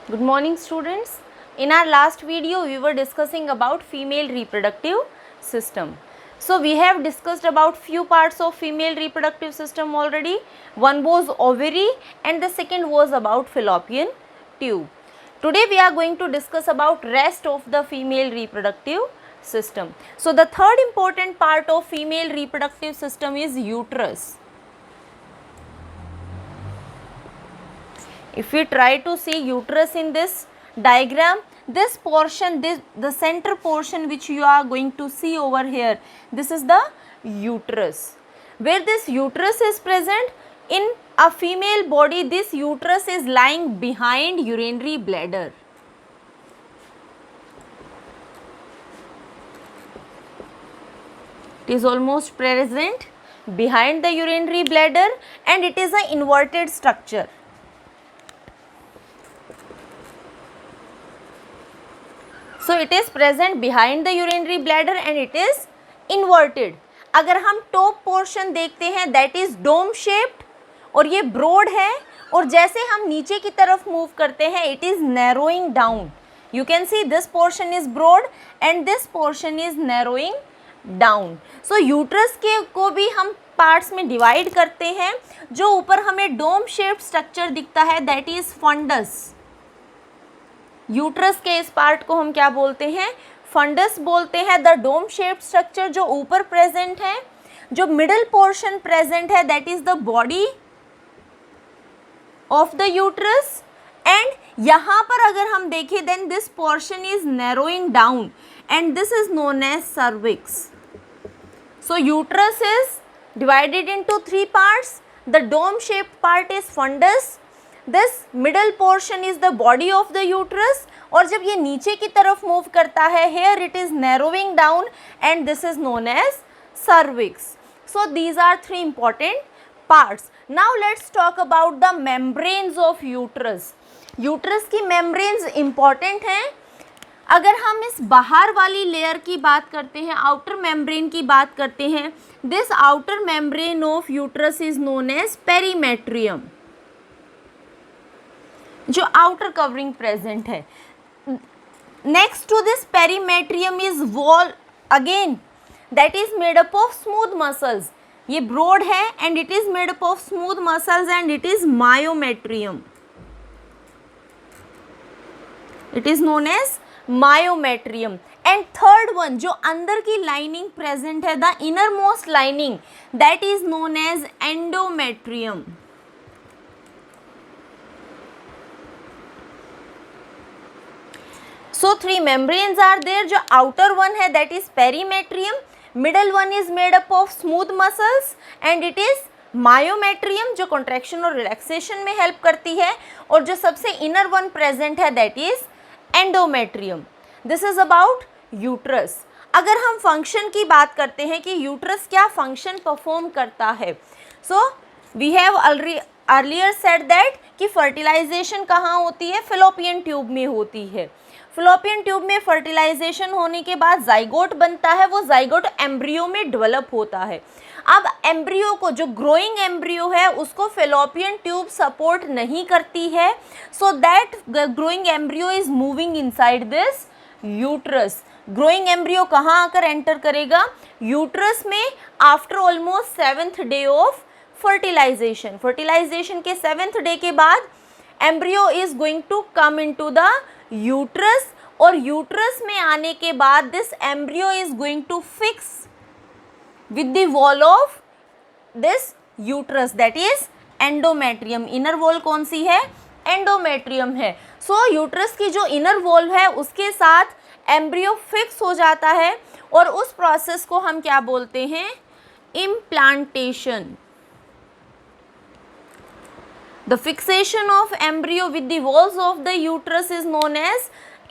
Good morning students. In our last video we were discussing about female reproductive system. So we have discussed about few parts of female reproductive system already. One was ovary and the second was about fallopian tube. Today we are going to discuss about rest of the female reproductive system. So the third important part of female reproductive system is uterus. If we try to see uterus in this diagram, this portion, the center portion which you are going to see over here, this is the uterus. Where this uterus is present in a female body, this uterus is lying behind urinary bladder. It is almost present behind the urinary bladder and it is an inverted structure. So it is present behind the urinary bladder and it is inverted. अगर हम top portion देखते हैं that is dome shaped और ये broad है और जैसे हम नीचे की तरफ मूव करते हैं it is narrowing down. You can see this portion is broad and this portion is narrowing down. So uterus के को भी हम पार्ट्स में डिवाइड करते हैं. जो ऊपर हमें dome shaped structure दिखता है that is fundus. यूट्रस के इस पार्ट को हम क्या बोलते हैं? फंडस बोलते हैं. द डोम शेप्ड स्ट्रक्चर जो ऊपर प्रेजेंट है, जो मिडल पोर्शन प्रेजेंट है that is the body of the uterus. And यहाँ पर अगर हम देखें then this portion is narrowing down and this is known as cervix. So uterus is divided into three parts. The dome shaped part is fundus. This middle portion is the body of the uterus और जब ये नीचे की तरफ move करता है here it is narrowing down and this is known as cervix. So these are three important parts. Now let's talk about the membranes of uterus. Uterus की membranes important हैं. अगर हम इस बाहर वाली लेयर की बात करते हैं, outer membrane की बात करते हैं, this outer membrane of uterus is known as perimetrium. जो आउटर कवरिंग प्रेजेंट है. Next to this perimetrium is wall again that is made up of smooth muscles. ये ब्रॉड है and it is made up of smooth muscles and it is myometrium. It is known as myometrium. And third one जो अंदर की lining present है, the innermost lining, that is known as endometrium. So three membranes are there. जो outer one है that is perimetrium, middle one is made up of smooth muscles and it is myometrium जो contraction और relaxation में help करती है, और जो सबसे inner one present है that is endometrium. This is about uterus. अगर हम function की बात करते हैं कि uterus क्या function perform करता है, so we have earlier said that कि fertilization कहाँ होती है? fallopian tube में होती है. फ्लोपियन ट्यूब में फर्टिलाइजेशन होने के बाद जाइगोट बनता है. वो जाइगोट एम्ब्रियो में डेवलप होता है. अब एम्ब्रियो को, जो ग्रोइंग एम्ब्रियो है उसको फेलोपियन ट्यूब सपोर्ट नहीं करती है. So that growing embryo is moving inside this uterus. Growing embryo कहाँ आकर एंटर करेगा? यूट्रस में after almost 7th day of fertilization. Fertilization के 7th डे के बाद embryo is going to come into the uterus, और यूट्रस में आने के बाद this embryo is going to fix with the wall of this uterus that is endometrium. Inner wall कौन सी है? एंडोमेट्रियम है. सो यूट्रस की जो इनर वॉल है उसके साथ एम्ब्रियो फिक्स हो जाता है और उस प्रोसेस को हम क्या बोलते हैं? Implantation. The fixation of embryo with the walls of the uterus is known as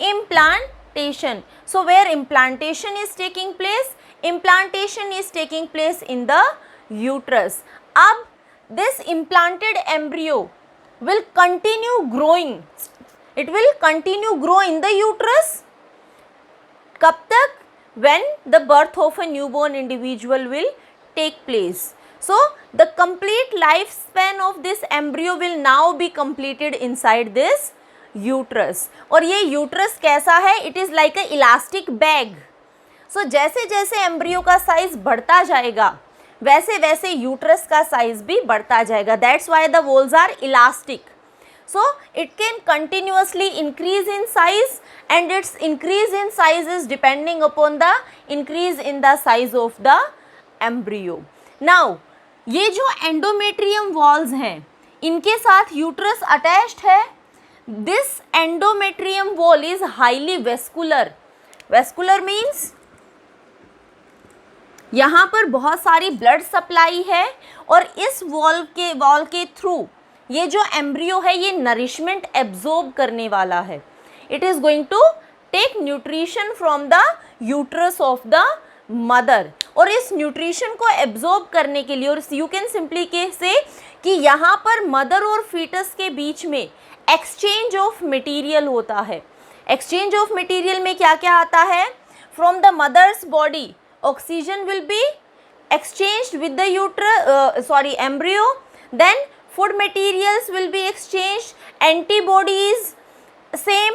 implantation. So where implantation is taking place? Implantation is taking place in the uterus. अब this implanted embryo will continue growing. It will continue grow in the uterus. कब तक? When the birth of a newborn individual will take place. So the complete lifespan of this embryo will now be completed inside this uterus. और ये uterus कैसा है? It is like a elastic bag. So जैसे जैसे embryo का size बढ़ता जाएगा वैसे वैसे यूट्रस का साइज भी बढ़ता जाएगा। That's why the walls are elastic. So it can continuously increase in size and its increase in size is depending upon the increase in the size of the embryo. Now ये जो endometrium walls हैं इनके साथ uterus attached है। This endometrium wall is highly vascular. Vascular means यहाँ पर बहुत सारी ब्लड सप्लाई है और इस वॉल के थ्रू ये जो एम्ब्रियो है ये नरिशमेंट एब्जॉर्ब करने वाला है। It is going to take nutrition from the uterus of the mother. और इस न्यूट्रिशन को एब्जॉर्ब करने के लिए, और यू कैन सिंपली से कि यहाँ पर मदर और फीटस के बीच में एक्सचेंज ऑफ मटेरियल होता है। एक्सचेंज ऑफ मटेरियल में क्या क्या आता है? From the mother's body oxygen will be exchanged with the embryo, then food materials will be exchanged, antibodies same,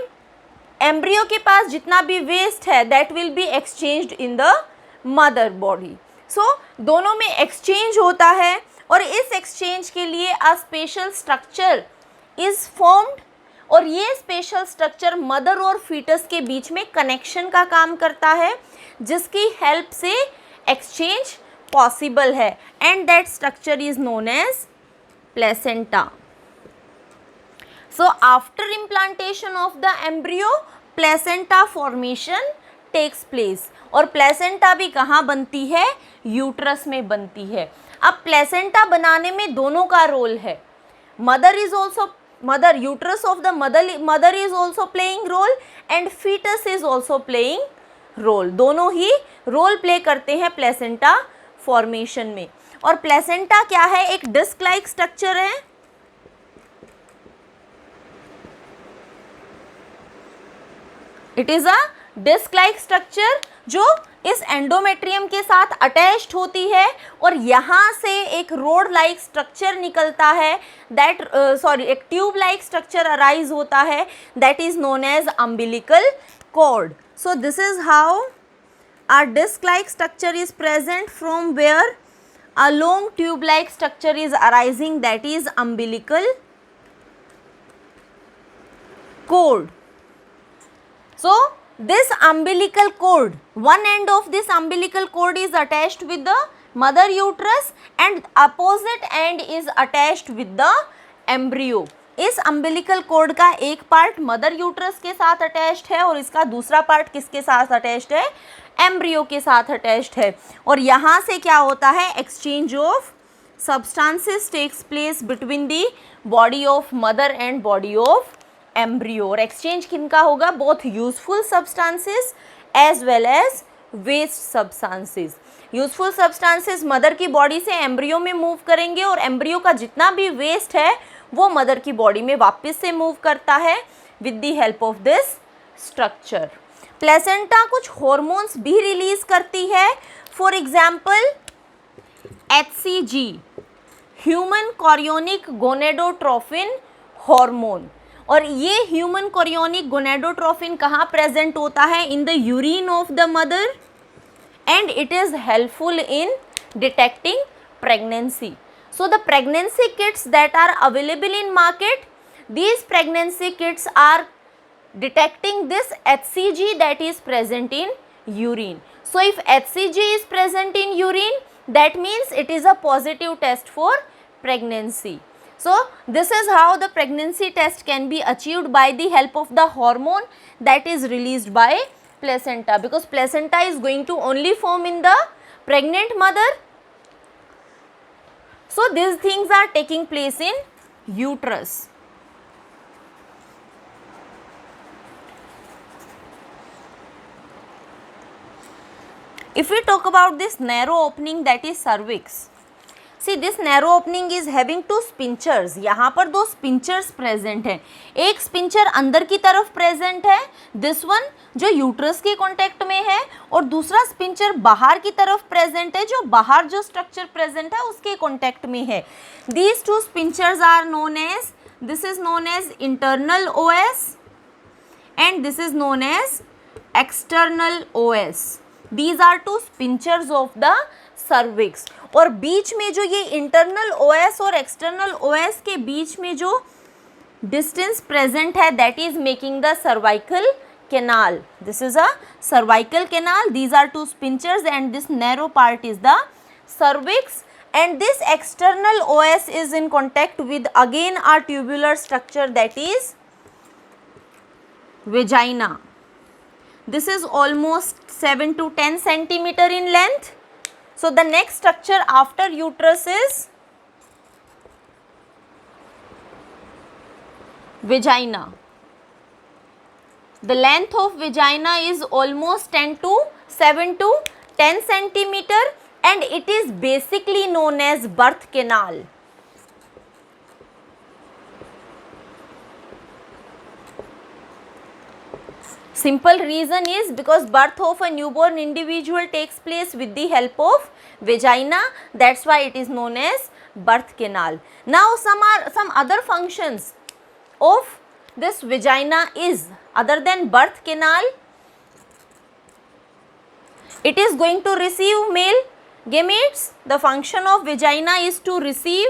embryo के पास जितना भी waste है that will be exchanged in the mother body. So दोनों में exchange होता है और इस exchange के लिए a special structure is formed और ये स्पेशल स्ट्रक्चर मदर और फीटस के बीच में कनेक्शन का काम करता है जिसकी हेल्प से एक्सचेंज पॉसिबल है and that structure is known as placenta. So after implantation of the embryo placenta formation takes place और प्लेसेंटा भी कहाँ बनती है? यूट्रस में बनती है. अब प्लेसेंटा बनाने में दोनों का रोल है. mother uterus of the mother is also playing role and fetus is also playing role. दोनों ही रोल प्ले करते हैं प्लेसेंटा फॉर्मेशन में. और प्लेसेंटा क्या है? एक डिस्क लाइक स्ट्रक्चर है. It is a disc like structure जो इस एंडोमेट्रियम के साथ अटैच्ड होती है और यहाँ से एक रोड लाइक स्ट्रक्चर निकलता है एक ट्यूब लाइक स्ट्रक्चर अराइज होता है that is known as umbilical cord. So this is how a disc like structure is present from where a long tube like structure is arising, that is umbilical cord. So this umbilical cord, one end of this umbilical cord is attached with the mother uterus and opposite end is attached with the embryo. इस umbilical cord का एक part mother uterus के साथ attached है और इसका दूसरा part किसके साथ अटैच्ड है? एम्ब्रियो के साथ अटैच्ड है. और यहाँ से क्या होता है? Exchange of substances takes place between the body of mother and body of embryo. और एक्सचेंज किनका होगा? Both useful substances as well as waste substances. Useful substances mother की बॉडी से एम्ब्रियो में मूव करेंगे और एम्ब्रियो का जितना भी वेस्ट है वो मदर की बॉडी में वापस से मूव करता है with the help of this structure. Placenta कुछ हॉर्मोन्स भी रिलीज करती है. For example HCG, human chorionic gonadotrophin hormone. और ये ह्यूमन कोरियोनिक गोनेडोट्रोफिन कहाँ प्रेजेंट होता है? In the urine of the mother and it is helpful in detecting pregnancy. So the pregnancy kits that are available in market, these pregnancy kits are detecting this HCG that is present in urine. So if HCG is present in urine, that means it is a positive test for pregnancy. So this is how the pregnancy test can be achieved by the help of the hormone that is released by placenta, because placenta is going to only form in the pregnant mother. So these things are taking place in uterus. If we talk about this narrow opening, that is cervix. See, this narrow opening is having two spinchers. यहाँ पर दो spinchers present हैं. एक spincher अंदर की तरफ present है, this one जो यूट्रस के कॉन्टेक्ट में है, और दूसरा स्पिंचर बाहर की तरफ प्रेजेंट है जो बाहर जो स्ट्रक्चर प्रेजेंट है उसके कॉन्टेक्ट में है. These two spinchers are known as, this is known as internal OS and this is known as external OS. These are two sphincters of the cervix. और बीच में जो ये internal OS और external OS के बीच में जो distance present है, that is making the cervical canal. This is a cervical canal. These are two sphincters and this narrow part is the cervix, and this external OS is in contact with again a tubular structure, that is vagina. This is almost 7 to 10 centimeter in length. So the next structure after uterus is vagina. The length of vagina is almost 7 to 10 centimeter, and it is basically known as birth canal. Simple reason is because birth of a newborn individual takes place with the help of vagina. That's why it is known as birth canal. Now some other functions of this vagina is, other than birth canal, it is going to receive male gametes. The function of vagina is to receive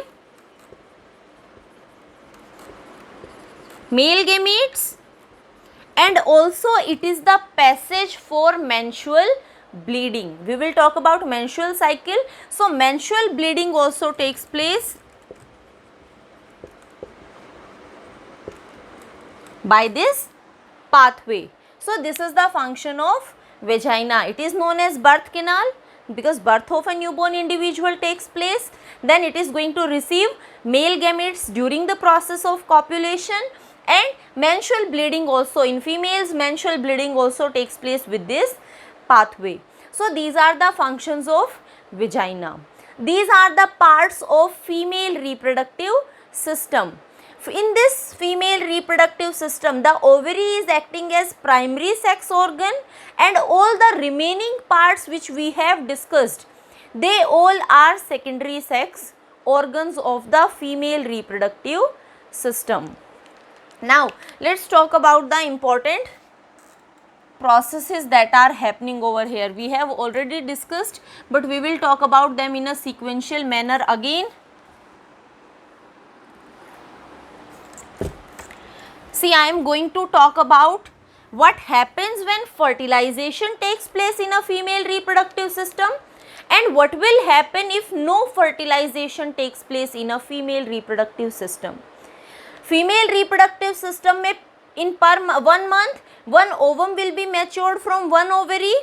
male gametes, and also it is the passage for menstrual bleeding. We will talk about menstrual cycle. So menstrual bleeding also takes place by this pathway. So this is the function of vagina. It is known as birth canal because birth of a newborn individual takes place. Then it is going to receive male gametes during the process of copulation, and menstrual bleeding also in females, menstrual bleeding also takes place with this pathway. So these are the functions of vagina. These are the parts of female reproductive system. In this female reproductive system, the ovary is acting as primary sex organ, and all the remaining parts which we have discussed, they all are secondary sex organs of the female reproductive system. Now let's talk about the important processes that are happening over here. We have already discussed, but we will talk about them in a sequential manner again. See, I am going to talk about what happens when fertilization takes place in a female reproductive system, and what will happen if no fertilization takes place in a female reproductive system. Female reproductive system में in per 1 month one ovum will be matured from one ovary.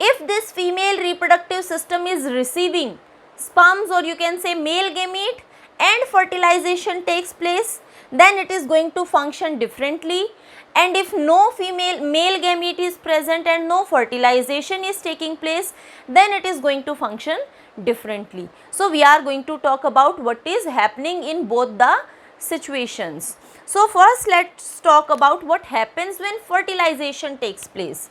If this female reproductive system is receiving sperms, or you can say male gamete, and fertilization takes place, then it is going to function differently. And if no male gamete is present and no fertilization is taking place, then it is going to function differently. So we are going to talk about what is happening in both the situations. So first let's talk about what happens when fertilization takes place.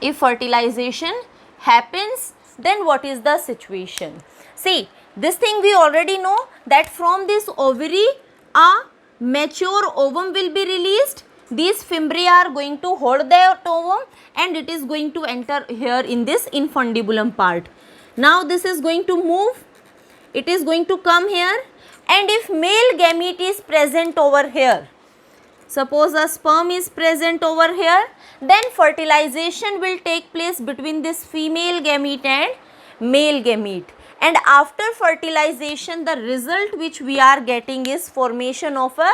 If fertilization happens, then what is the situation? See, this thing we already know that from this ovary a mature ovum will be released. These fimbriae are going to hold the ovum and it is going to enter here in this infundibulum part. Now this is going to move, it is going to come here, and if male gamete is present over here, suppose a sperm is present over here, then fertilization will take place between this female gamete and male gamete. And after fertilization, the result which we are getting is formation of a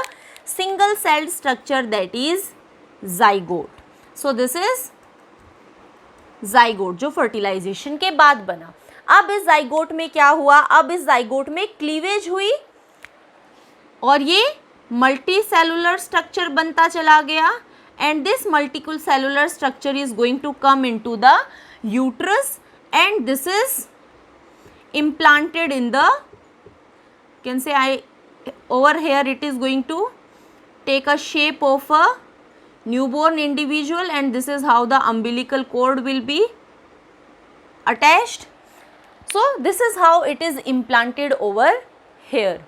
single celled structure, that is zygote. So this is zygote जो fertilization के बाद बना. अब इस zygote में क्या हुआ? अब इस zygote में cleavage हुई और ये multicellular structure बनता चला गया, and this multicellular structure is going to come into the uterus, and this is implanted in the, you can say over here it is going to take a shape of a newborn individual, and this is how the umbilical cord will be attached. So this is how it is implanted over here.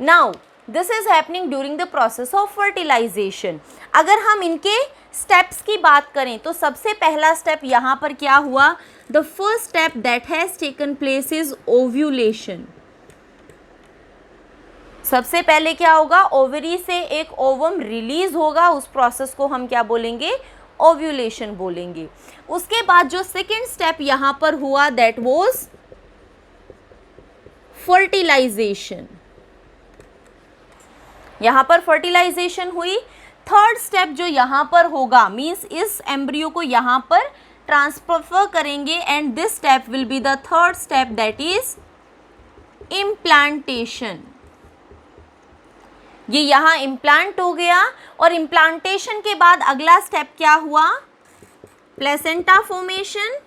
Now this is happening during the process of fertilization. अगर हम इनके steps की बात करें तो सबसे पहला step यहाँ पर क्या हुआ? The first step that has taken place is ovulation. सबसे पहले क्या होगा? ओवरी से एक ओवम रिलीज होगा, उस प्रोसेस को हम क्या बोलेंगे? ओव्यूलेशन बोलेंगे. उसके बाद जो सेकेंड स्टेप यहाँ पर हुआ दैट वाज फर्टिलाइजेशन. यहाँ पर फर्टिलाइजेशन हुई. थर्ड स्टेप जो यहाँ पर होगा मीन्स इस एम्ब्रियो को यहाँ पर ट्रांसफर करेंगे and this step will be the third step that is implantation. ये यहाँ इम्प्लांट हो गया और इम्प्लांटेशन के बाद अगला स्टेप क्या हुआ? Placenta formation.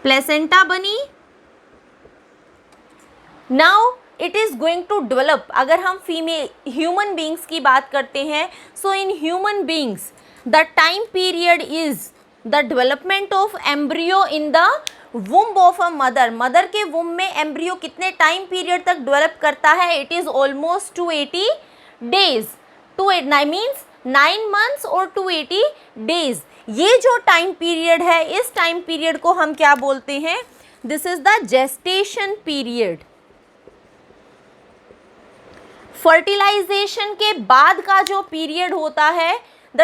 प्लेसेंटा बनी. Now it is going to develop. अगर हम फीमेल ह्यूमन बींग्स की बात करते हैं, so in human beings the time period is the development of embryo in the womb of a mother. Mother के womb में embryo कितने टाइम पीरियड तक डेवलप करता है? It is almost 280 days. 2 means 9 months और 280 डेज. ये जो time period है, इस टाइम पीरियड को हम क्या बोलते हैं? This is the gestation period. Fertilization के बाद का जो पीरियड होता है, the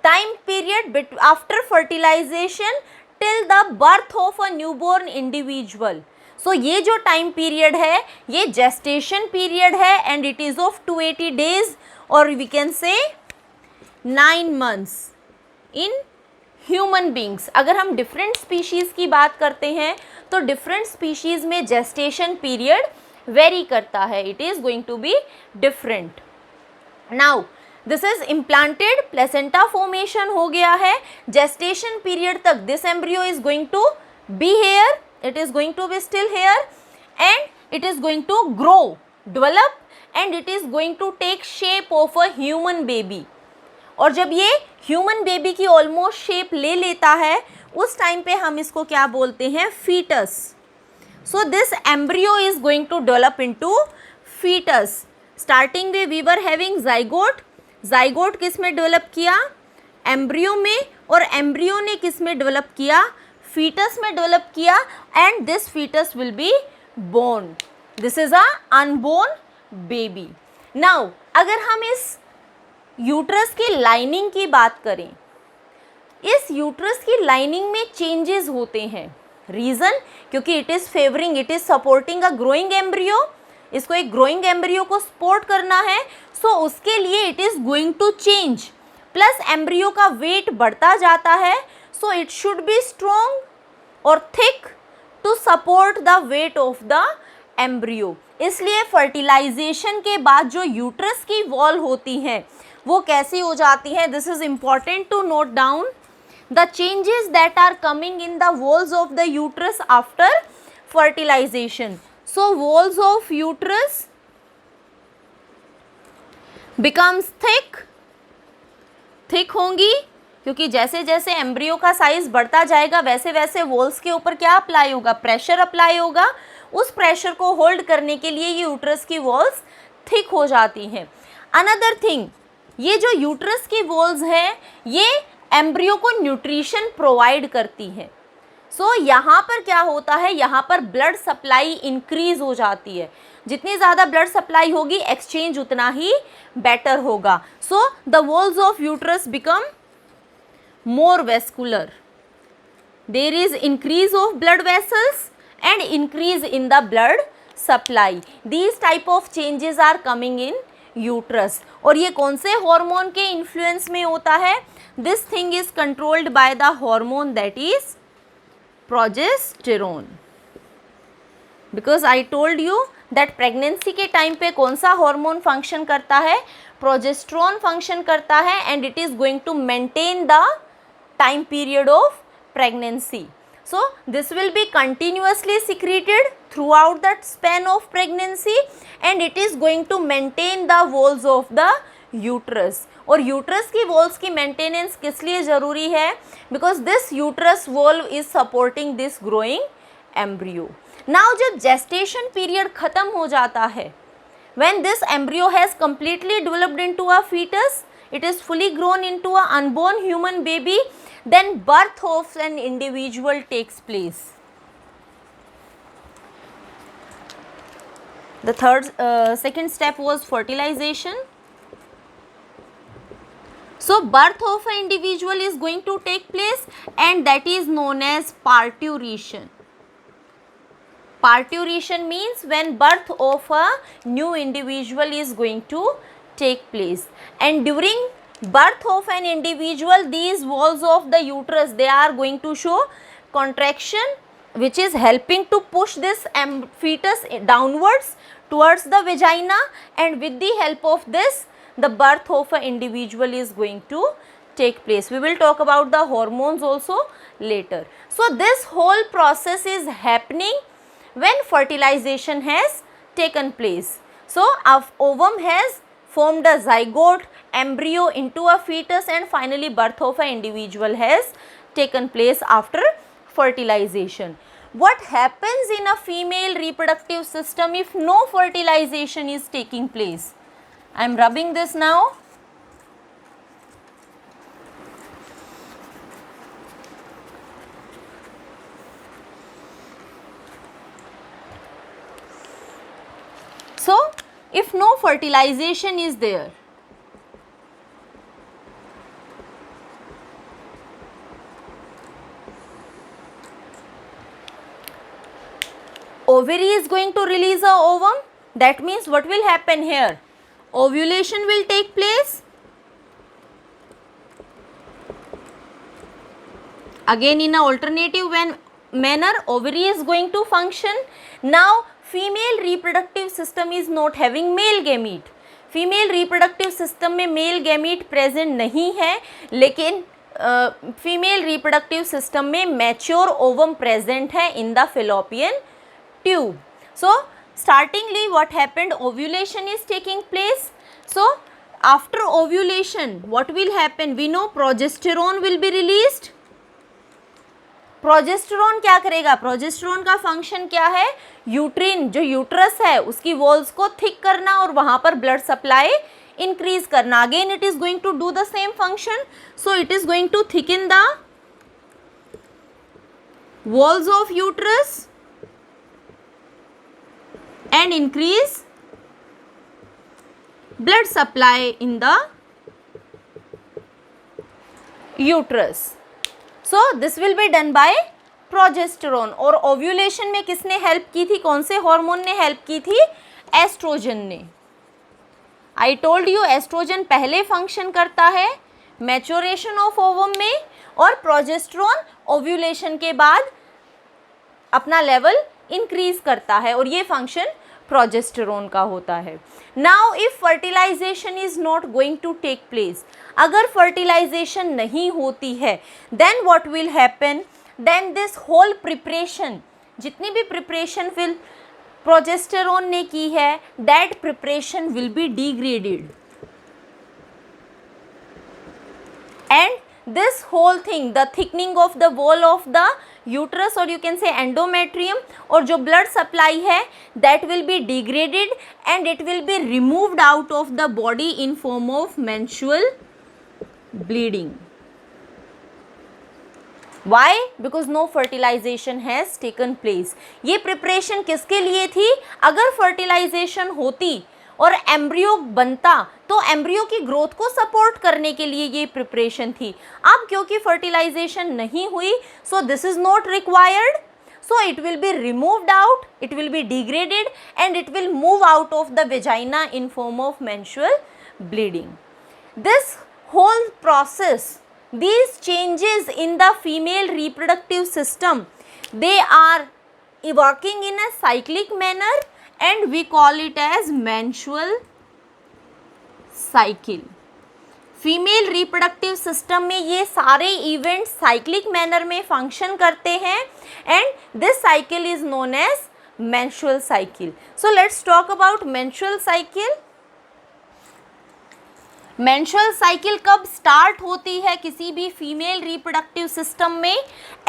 time period after fertilization till the birth of a newborn individual. So ये जो टाइम पीरियड है ये जेस्टेशन पीरियड है and it is of 280 days और we can say 9 months in human beings. अगर हम डिफरेंट स्पीशीज़ की बात करते हैं तो डिफरेंट स्पीशीज़ में जेस्टेशन पीरियड वेरी करता है. It is going to be different. Now this is implanted. Placenta formation हो गया है. जेस्टेशन पीरियड तक this embryo is going to be here. It is going to be still here and it is going to grow, develop and it is going to take shape of a human baby. और जब ये human baby की almost shape ले लेता है उस time पे हम इसको क्या बोलते हैं? Foetus. So this embryo is going to develop into fetus. Starting में we were having zygote. Zygote किस में डेवलप किया? एम्ब्रियो में. और एम्ब्रियो ने किस में डेवलप किया? फीटस में डेवलप किया and this foetus will be born. This is a unborn baby. Now अगर हम इस यूट्रस की लाइनिंग की बात करें, इस यूट्रस की लाइनिंग में चेंजेस होते हैं. रीज़न? क्योंकि it is favouring, it is supporting a growing embryo. इसको एक ग्रोइंग एम्ब्रियो को सपोर्ट करना है, सो उसके लिए it is going to change. Plus embryo का वेट बढ़ता जाता है, so it should be strong और thick to support the weight of the embryo. इसलिए फर्टिलाइजेशन के बाद जो यूट्रस की वॉल होती हैं वो कैसी हो जाती हैं? This is important to note down. The changes that are coming in the walls of the uterus after fertilization. So walls of uterus becomes thick होंगी क्योंकि जैसे जैसे एम्ब्रियो का साइज बढ़ता जाएगा वैसे वैसे वॉल्स के ऊपर क्या अप्लाई होगा? प्रेशर अप्लाई होगा. उस प्रेशर को होल्ड करने के लिए ये यूट्रस की वॉल्स थिक हो जाती हैं. अनदर थिंग, ये जो यूट्रस की वॉल्स हैं ये एम्ब्रियो को न्यूट्रिशन प्रोवाइड करती है. सो यहाँ पर क्या होता है? यहाँ पर ब्लड सप्लाई इंक्रीज हो जाती है. जितनी ज़्यादा ब्लड सप्लाई होगी एक्सचेंज उतना ही बेटर होगा. So the walls of uterus become more vascular. There is increase of blood vessels and increase in the blood supply. These type of changes are coming in uterus. और ये कौन से hormone के influence में होता है? This thing is controlled by the hormone that is progesterone. Because I told you that pregnancy के time पे कौन सा हार्मोन फंक्शन करता है? प्रोजेस्टेरोन फंक्शन करता है and it is going to maintain the time period of pregnancy. So this will be continuously secreted throughout the span of pregnancy and it is going to maintain the walls of the uterus. और uterus की walls की maintenance किस लिए ज़रूरी है? Because this uterus valve is supporting this growing embryo. Now जब gestation period खत्म हो जाता है, when this embryo has completely developed into a fetus, it is fully grown into a unborn human baby, then birth of an individual takes place. The second step was fertilization. So birth of an individual is going to take place, and that is known as parturition. Parturition means when birth of a new individual is going to take place, and during birth of an individual, these walls of the uterus, they are going to show contraction, which is helping to push this fetus downwards towards the vagina, and with the help of this, the birth of an individual is going to take place. We will talk about the hormones also later. So this whole process is happening when fertilization has taken place. So our ovum has formed a zygote, embryo into a fetus, and finally birth of an individual has taken place after fertilization. What happens in a female reproductive system if no fertilization is taking place? I am rubbing this now. So, if no fertilization is there, ovary is going to release a ovum. That means what will happen here? Ovulation will take place. Again in an alternative manner, ovary is going to function. Now female reproductive system is not having male gamete. Female reproductive system में male gamete present नहीं है, लेकिन female reproductive system में mature ovum present है in the fallopian tube. So startingly what happened, ovulation is taking place. So after ovulation what will happen? We know progesterone will be released. Progesterone क्या करेगा? Progesterone का function क्या है? Uterine जो uterus है उसकी walls को थिक करना और वहां पर ब्लड सप्लाई इंक्रीज करना. Again it is going to do the same function. So it is going to thicken the walls of uterus and increase blood supply in the uterus. So this will be done by progesterone. और ovulation में किसने help की थी? कौन से hormone ने help की थी? एस्ट्रोजन ने. I told you एस्ट्रोजन पहले फंक्शन करता है मैच्योरेशन ऑफ ओवम में, और प्रोजेस्टेरोन ओव्यूलेशन के बाद अपना लेवल इंक्रीज करता है, और ये फंक्शन प्रोजेस्टेरोन का होता है. Now if fertilization is not going to take place, अगर फर्टिलाइजेशन नहीं होती है, then what will happen? Then this whole preparation, जितनी भी प्रिपरेशन फिल प्रोजेस्टेरोन ने की है, that preparation will be degraded, and this whole thing, the thickening of the wall of the uterus, or you can say endometrium, और जो blood supply है that will be degraded and it will be removed out of the body in form of menstrual bleeding. Why? Because no fertilization has taken place. ये preparation किसके लिए थी? अगर fertilization होती और एम्ब्रियो बनता तो एम्ब्रियो की ग्रोथ को सपोर्ट करने के लिए ये प्रिपरेशन थी. अब क्योंकि फर्टिलाइजेशन नहीं हुई, so this is not required, so it will be removed out, it will be degraded and it will move out of the vagina in form of menstrual bleeding. This whole process, these changes in the female reproductive system, they are working in a cyclic manner and we call it as menstrual cycle. Female reproductive system में ये सारे event cyclic manner में function करते हैं, and this cycle is known as menstrual cycle. So let's talk about menstrual cycle. Menstrual cycle कब start होती है किसी भी फीमेल रिप्रोडक्टिव सिस्टम में?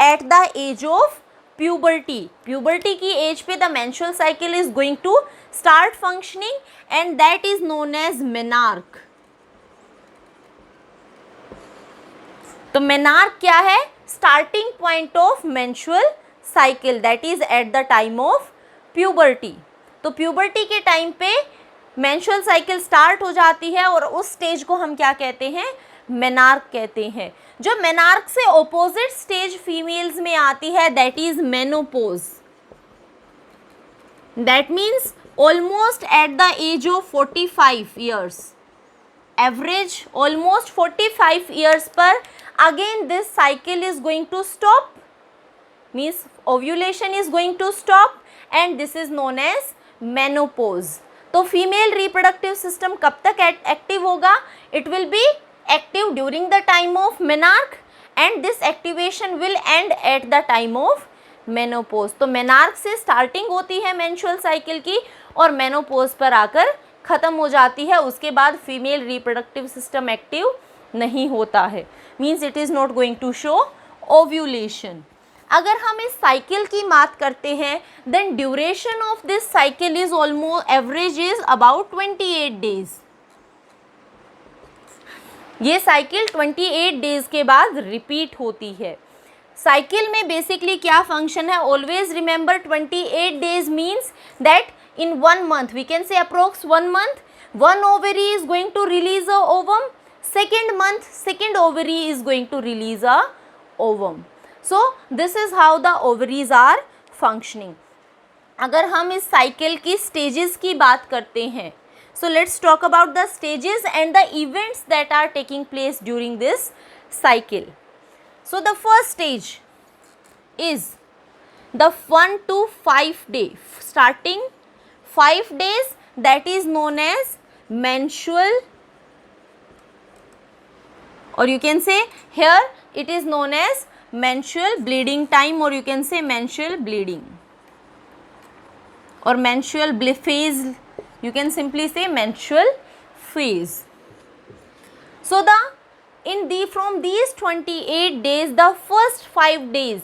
At the age of puberty की एज पे the menstrual cycle is going to start functioning and that is known as menarche. तो menarche क्या है? Starting point of menstrual cycle, that is eight the time of puberty. तो puberty के time पे menstrual cycle start हो जाती है और उस स्टेज को हम क्या कहते हैं? मेनार्क कहते हैं। जो मेनार्क से ऑपोजिट स्टेज फीमेल्स में आती है that is menopause. That means almost at the age of 45 years, average almost 45 years पर again this cycle is going to stop, means ovulation is going to stop and this is known as menopause. तो female reproductive system कब तक active होगा? It will be active during the time of menarche and this activation will end at the time of menopause. तो menarche से starting होती है menstrual cycle की और मेनोपोज पर आकर ख़त्म हो जाती है। उसके बाद फीमेल रिप्रोडक्टिव सिस्टम एक्टिव नहीं होता है, means it is not going to show ovulation. अगर हम इस साइकिल की बात करते हैं then duration of this cycle is almost average is about 28 days. ये साइकिल 28 डेज के बाद रिपीट होती है। साइकिल में बेसिकली क्या फंक्शन है? Always remember 28 days means that in 1 month, we can say approx 1 month, one ovary is going to release a ovum, second month second ovary is going to release a ovum. So this is how the ovaries are functioning. अगर हम इस cycle की stages की बात करते हैं, so let's talk about the stages and the events that are taking place during this cycle. So the first stage is the 1 to 5 day, starting 5 days, that is known as menstrual, or you can say here it is known as menstrual bleeding time, or you can say menstrual bleeding or menstrual phase. You can simply say menstrual phase. So from these 28 days, the first 5 days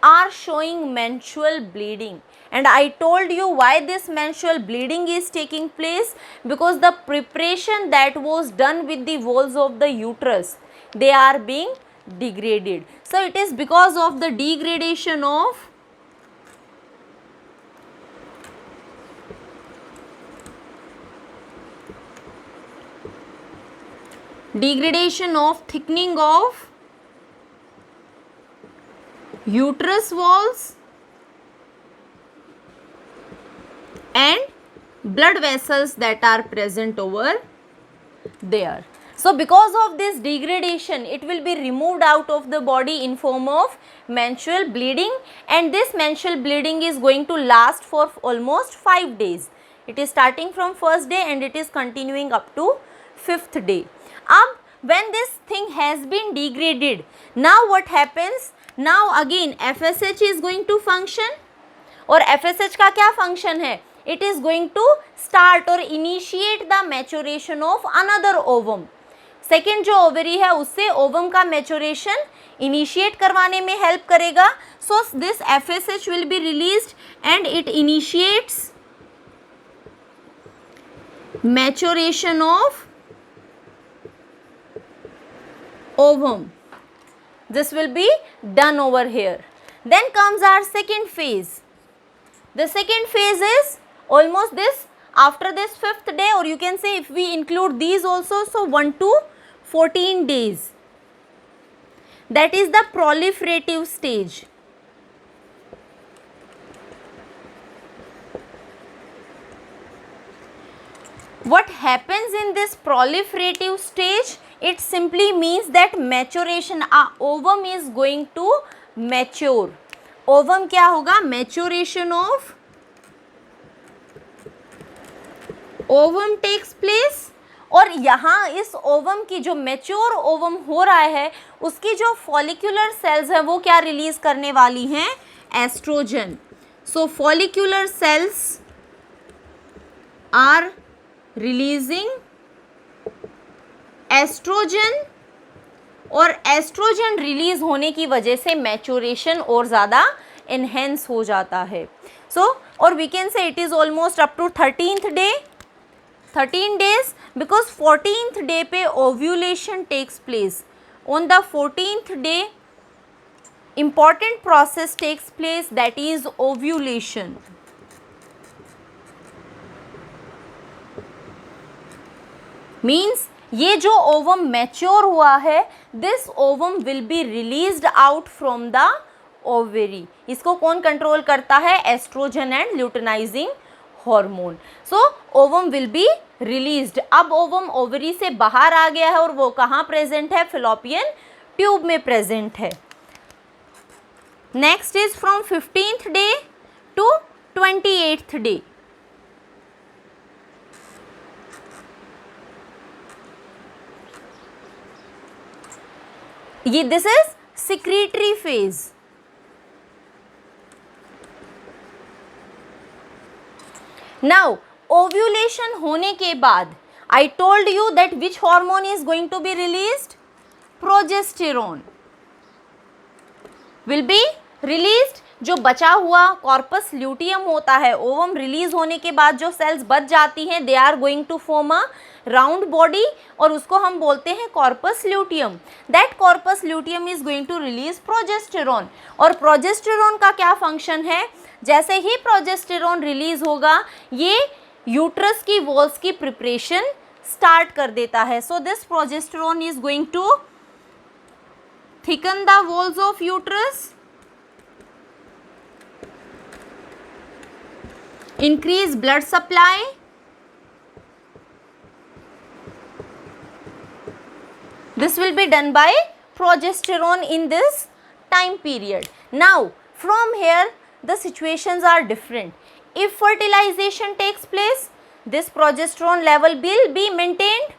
are showing menstrual bleeding. And I told you why this menstrual bleeding is taking place, because the preparation that was done with the walls of the uterus, they are being degraded. So it is because of the degradation of thickening of uterus walls and blood vessels that are present over there. So because of this degradation, it will be removed out of the body in form of menstrual bleeding, and this menstrual bleeding is going to last for almost 5 days. It is starting from first day and it is continuing up to 5th day. When this thing has been degraded, now what happens? Now again FSH is going to function, और FSH का क्या function है? It is going to start or initiate the maturation of another ovum. Second जो ovary है उससे ovum का maturation initiate करवाने में हेल्प करेगा. So this FSH will be released and it initiates maturation of ovum. This will be done over here. Then comes our second phase. The second phase is almost this, after this 5th day, or you can say if we include these also, so 1 to 14 days. That is the proliferative stage. What happens in this proliferative stage? It simply means that maturation, ovum is going to mature. Ovum क्या होगा? Maturation of ovum takes place. और यहाँ इस ovum की जो mature ovum हो रहा है उसकी जो फॉलिकुलर सेल्स हैं वो क्या रिलीज करने वाली हैं? Estrogen. So follicular cells are releasing estrogen, और एस्ट्रोजन रिलीज होने की वजह से मैच्योरेशन और ज़्यादा एनहेंस हो जाता है. सो और we can say it is almost up to 13th day, 13 days, because 14th day पे ovulation takes place. On the 14th day important process takes place, that is ovulation. Means ये जो ovum mature हुआ है, this ovum will be released out from the ovary. इसको कौन control करता है? Estrogen and luteinizing hormone. So ovum will be released. अब ovum ovary से बाहर आ गया है और वो कहाँ प्रेजेंट है? फिलोपियन ट्यूब में प्रेजेंट है. Next is from 15th day to 28th day. ये this is secretory phase. Now ovulation होने के बाद I told you that which hormone is going to be released? Progesterone will be released. जो बचा हुआ corpus luteum होता है, ovum release होने के बाद जो सेल्स बच जाती हैं, they are going to form a round body और उसको हम बोलते हैं corpus luteum. That corpus luteum is going to release progesterone. और प्रोजेस्टेरोन का क्या फंक्शन है? जैसे ही प्रोजेस्टेरोन रिलीज होगा, ये यूट्रस की वॉल्स की प्रिपरेशन स्टार्ट कर देता है. So this progesterone is going to thicken the walls of uterus, increase blood supply, this will be done by progesterone in this time period. Now from here the situations are different. If fertilization takes place, this progesterone level will be maintained.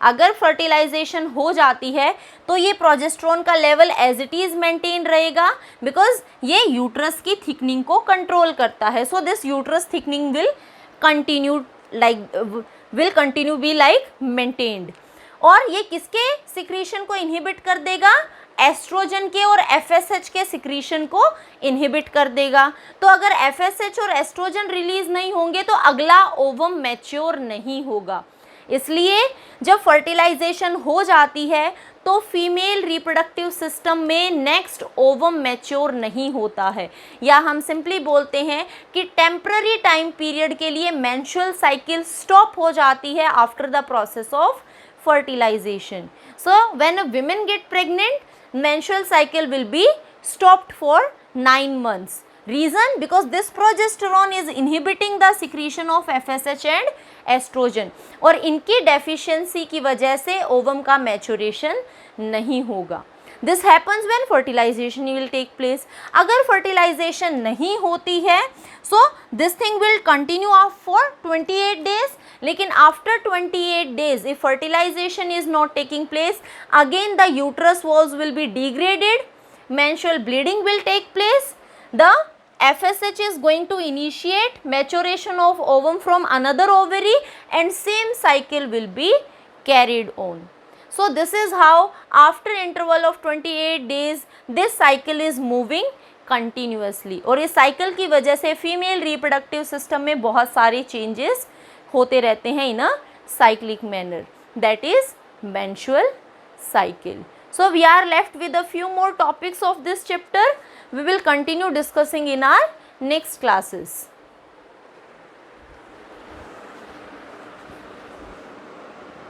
अगर fertilization हो जाती है तो ये progesterone का level as it is maintain रहेगा, because ये uterus की थिकनिंग को कंट्रोल करता है. So this uterus thickening will continue be like maintained. और ये किसके सिक्रीशन को इनहिबिट कर देगा? एस्ट्रोजन के और एफएसएच के सिक्रीशन को इनहिबिट कर देगा. तो अगर एफएसएच और एस्ट्रोजन रिलीज नहीं होंगे तो अगला ओवम मैच्योर नहीं होगा. इसलिए जब फर्टिलाइजेशन हो जाती है तो फीमेल रिप्रोडक्टिव सिस्टम में नेक्स्ट ओवम मैच्योर नहीं होता है, या हम सिंपली बोलते हैं कि टेम्पररी टाइम पीरियड के लिए मेंस्ट्रुअल साइकिल स्टॉप हो जाती है after the process of fertilization. So when a women get pregnant, menstrual cycle will be stopped for 9 months. Reason? Because this progesterone is inhibiting the secretion of FSH and estrogen. और इनकी deficiency की वजह से ovum का maturation नहीं होगा. This happens when fertilization will take place. अगर fertilization नहीं होती है, so this thing will continue for 28 days. लेकिन after 28 days, if fertilization is not taking place, again the uterus walls will be degraded, menstrual bleeding will take place, the FSH is going to initiate maturation of ovum from another ovary and same cycle will be carried on. So this is how after interval of 28 days this cycle is moving continuously. और इस cycle की वजह से female reproductive system में बहुत सारे changes होते रहते हैं in a cyclic manner, that is menstrual cycle. So we are left with a few more topics of this chapter. We will continue discussing in our next classes.